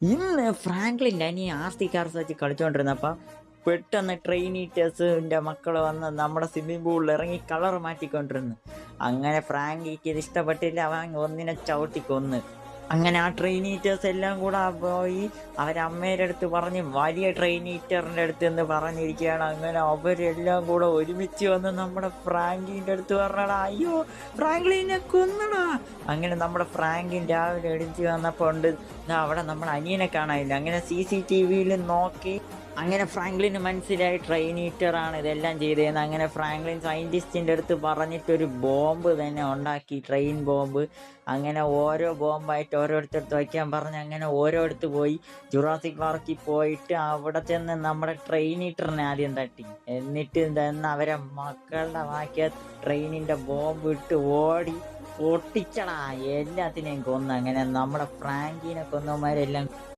ഇന്ന് ഫ്രാങ്ക്ലിൻ്റെ അനിയൻ RC cars വെച്ച് കളിച്ചുകൊണ്ടിരുന്നപ്പോൾ പെട്ടെന്ന് ട്രെയിനീറ്റേഴ്സിൻ്റെ മക്കൾ വന്ന് നമ്മുടെ സ്വിമ്മിംഗ് പൂളിൽ ഇറങ്ങി കളർ മാറ്റിക്കൊണ്ടിരുന്നു. അങ്ങനെ ഫ്രാങ്കിക്ക് ഇത് ഇഷ്ടപ്പെട്ടില്ല, അവൻ ഒന്നിനെ ചവിട്ടി കൊന്ന്. അങ്ങനെ ആ ട്രെയിനീറ്റേഴ്സ് എല്ലാം കൂടെ പോയി അവരമ്മേൻ്റെ അടുത്ത് പറഞ്ഞ് വലിയ ട്രെയിനീറ്ററിൻ്റെ അടുത്ത് എന്ന് പറഞ്ഞിരിക്കുകയാണ്. അങ്ങനെ അവരെല്ലാം കൂടെ ഒരുമിച്ച് വന്ന് നമ്മുടെ ഫ്രാങ്കിൻ്റെ അടുത്ത് പറഞ്ഞടാ, അയ്യോ ഫ്രാങ്ക്ലിനെ കൊന്നടാ. അങ്ങനെ നമ്മുടെ ഫ്രാങ്കിൻ രാവിലെ എടിച്ച് വന്നപ്പോൾ ഉണ്ട് അവിടെ നമ്മുടെ അനിയനെ കാണാനില്ല. അങ്ങനെ CCTV നോക്കി അങ്ങനെ ഫ്രാങ്ക്ലിന് മനസ്സിലായി ട്രെയിനീറ്ററാണ് ഇതെല്ലാം ചെയ്തതെന്ന്. അങ്ങനെ ഫ്രാങ്ക്ലിൻ സയൻറ്റിസ്റ്റിൻ്റെ അടുത്ത് പറഞ്ഞിട്ടൊരു ബോംബ് തന്നെ ഉണ്ടാക്കി, ട്രെയിൻ ബോംബ്. അങ്ങനെ ഓരോ ബോംബായിട്ട് ഓരോരുത്തടുത്ത് വയ്ക്കാൻ പറഞ്ഞ് അങ്ങനെ ഓരോരുത്തർ പോയി. ജുറാസിക് പാർക്കിൽ പോയിട്ട് അവിടെ ചെന്ന് നമ്മുടെ ട്രെയിനീറ്ററിനെ ആദ്യം തട്ടി, എന്നിട്ട് തന്നെ അവരെ മക്കളുടെ വാക്കിയ ട്രെയിനിൻ്റെ ബോംബ് ഇട്ട് ഓടി പൊട്ടിച്ചടാ, എല്ലാത്തിനെയും കൊന്ന്. അങ്ങനെ നമ്മുടെ ഫ്രാങ്കിനെ കൊന്നവന്മാരെല്ലാം